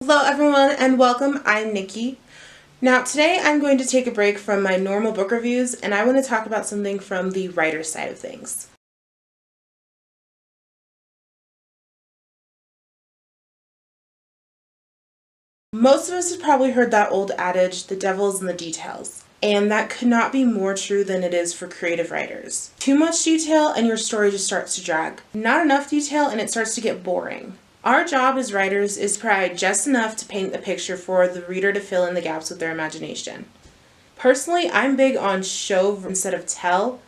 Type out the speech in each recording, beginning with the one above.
Hello everyone and welcome. I'm Nikki. Now today I'm going to take a break from my normal book reviews and I want to talk about something from the writer's side of things. Most of us have probably heard that old adage, the devil's in the details. And that could not be more true than it is for creative writers. Too much detail and your story just starts to drag. Not enough detail and it starts to get boring. Our job as writers is to provide just enough to paint the picture for the reader to fill in the gaps with their imagination. Personally, I'm big on show instead of tell,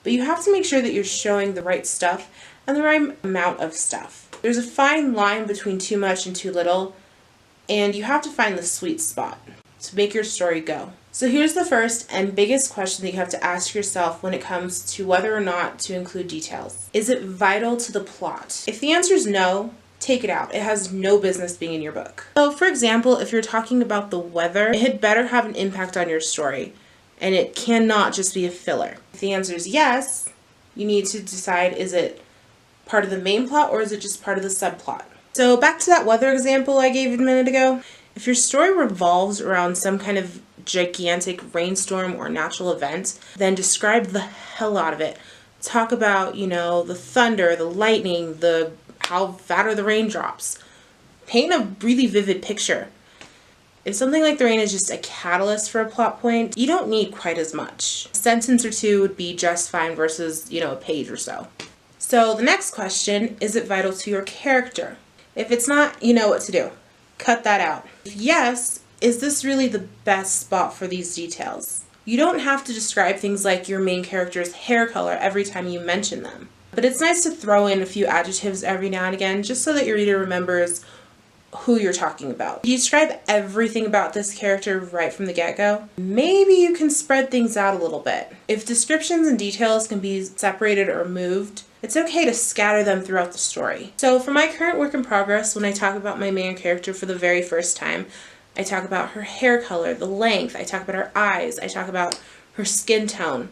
but you have to make sure that you're showing the right stuff and the right amount of stuff. There's a fine line between too much and too little, and you have to find the sweet spot to make your story go. So here's the first and biggest question that you have to ask yourself when it comes to whether or not to include details. Is it vital to the plot? If the answer is no, take it out. It has no business being in your book. So for example, if you're talking about the weather, it had better have an impact on your story, and it cannot just be a filler. If the answer is yes, you need to decide, is it part of the main plot or is it just part of the subplot? So back to that weather example I gave a minute ago. If your story revolves around some kind of gigantic rainstorm or natural event, then describe the hell out of it. Talk about, the thunder, the lightning, how fat are the raindrops. Paint a really vivid picture. If something like the rain is just a catalyst for a plot point, you don't need quite as much. A sentence or two would be just fine versus, a page or so. So the next question, is it vital to your character? If it's not, you know what to do. Cut that out. If yes, is this really the best spot for these details? You don't have to describe things like your main character's hair color every time you mention them. But it's nice to throw in a few adjectives every now and again just so that your reader remembers who you're talking about. If you describe everything about this character right from the get-go, maybe you can spread things out a little bit. If descriptions and details can be separated or moved, it's okay to scatter them throughout the story. So for my current work in progress, when I talk about my main character for the very first time, I talk about her hair color, the length, I talk about her eyes, I talk about her skin tone.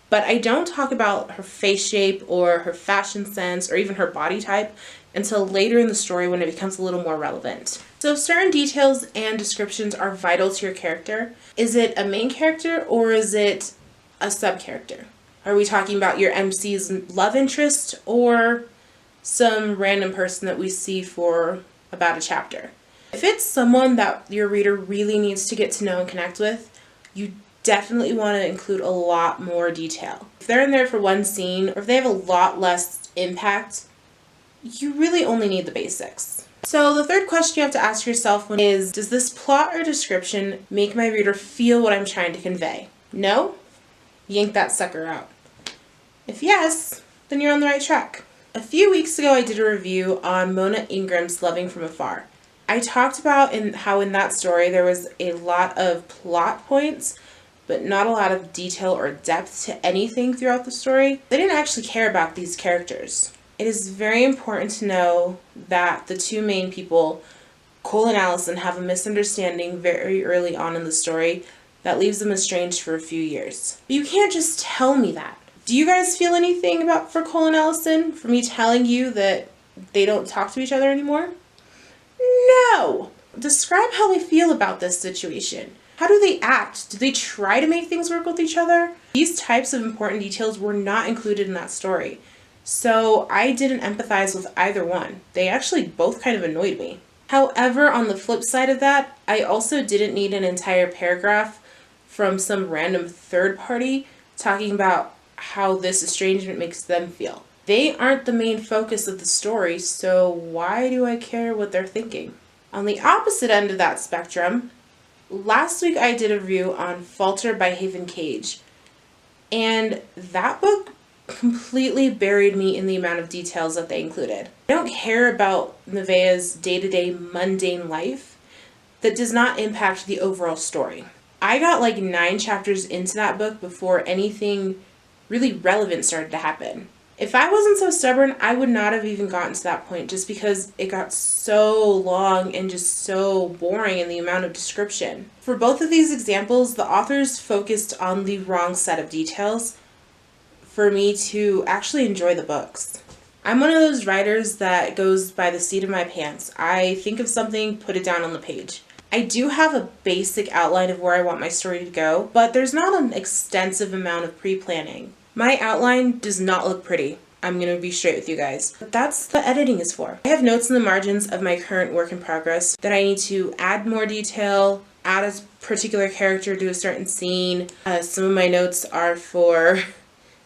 But I don't talk about her face shape or her fashion sense or even her body type until later in the story when it becomes a little more relevant. So if certain details and descriptions are vital to your character, is it a main character or is it a sub-character? Are we talking about your MC's love interest or some random person that we see for about a chapter? If it's someone that your reader really needs to get to know and connect with, you definitely want to include a lot more detail. If they're in there for one scene, or if they have a lot less impact, you really only need the basics. So the third question you have to ask yourself is, does this plot or description make my reader feel what I'm trying to convey? No? Yank that sucker out. If yes, then you're on the right track. A few weeks ago I did a review on Mona Ingram's Loving from Afar. I talked about how in that story there was a lot of plot points, but not a lot of detail or depth to anything throughout the story. They didn't actually care about these characters. It is very important to know that the two main people, Cole and Allison, have a misunderstanding very early on in the story that leaves them estranged for a few years. But you can't just tell me that. Do you guys feel anything for Cole and Allison for me telling you that they don't talk to each other anymore? No! Describe how they feel about this situation. How do they act? Do they try to make things work with each other? These types of important details were not included in that story. So I didn't empathize with either one. They actually both kind of annoyed me. However, on the flip side of that, I also didn't need an entire paragraph from some random third party talking about how this estrangement makes them feel. They aren't the main focus of the story, so why do I care what they're thinking? On the opposite end of that spectrum, last week I did a review on Falter by Haven Cage, and that book completely buried me in the amount of details that they included. I don't care about Nevaeh's day-to-day mundane life that does not impact the overall story. I got like 9 chapters into that book before anything really relevant started to happen. If I wasn't so stubborn, I would not have even gotten to that point just because it got so long and just so boring in the amount of description. For both of these examples, the authors focused on the wrong set of details for me to actually enjoy the books. I'm one of those writers that goes by the seat of my pants. I think of something, put it down on the page. I do have a basic outline of where I want my story to go, but there's not an extensive amount of pre-planning. My outline does not look pretty. I'm going to be straight with you guys. But that's what editing is for. I have notes in the margins of my current work in progress that I need to add more detail, add a particular character to a certain scene. Some of my notes are for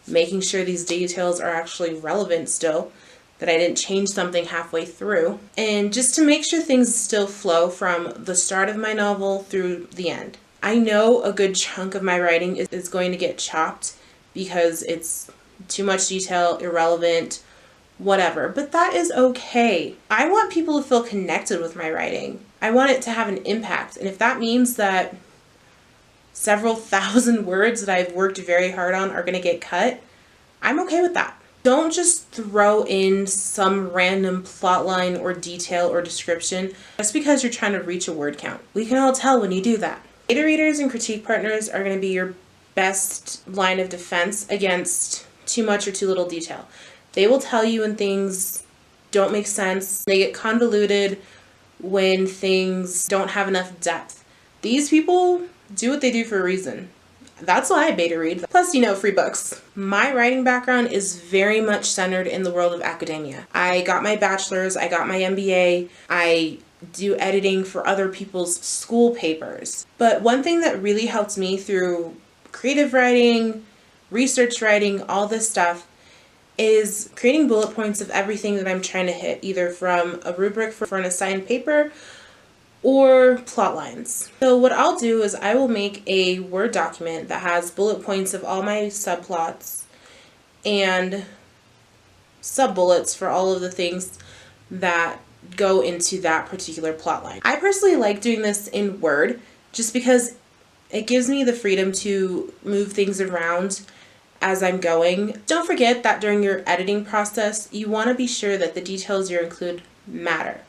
making sure these details are actually relevant still, that I didn't change something halfway through, and just to make sure things still flow from the start of my novel through the end. I know a good chunk of my writing is going to get chopped because it's too much detail, irrelevant, whatever, but that is okay. I want people to feel connected with my writing. I want it to have an impact, and if that means that several thousand words that I've worked very hard on are going to get cut, I'm okay with that. Don't just throw in some random plot line or detail or description just because you're trying to reach a word count. We can all tell when you do that. Beta readers and critique partners are going to be your best line of defense against too much or too little detail. They will tell you when things don't make sense. They get convoluted when things don't have enough depth. These people do what they do for a reason. That's why I beta read. Plus, free books. My writing background is very much centered in the world of academia. I got my bachelor's, I got my MBA, I do editing for other people's school papers. But one thing that really helped me through creative writing, research writing, all this stuff, is creating bullet points of everything that I'm trying to hit, either from a rubric for an assigned paper or plot lines. So what I'll do is I will make a Word document that has bullet points of all my subplots and sub-bullets for all of the things that go into that particular plot line. I personally like doing this in Word just because it gives me the freedom to move things around as I'm going. Don't forget that during your editing process, you want to be sure that the details you include matter.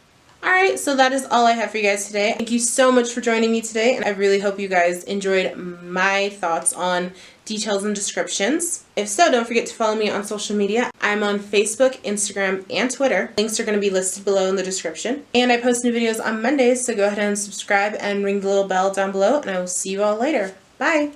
Alright, so that is all I have for you guys today. Thank you so much for joining me today, and I really hope you guys enjoyed my thoughts on details and descriptions. If so, don't forget to follow me on social media. I'm on Facebook, Instagram, and Twitter. Links are going to be listed below in the description. And I post new videos on Mondays, so go ahead and subscribe and ring the little bell down below, and I will see you all later. Bye!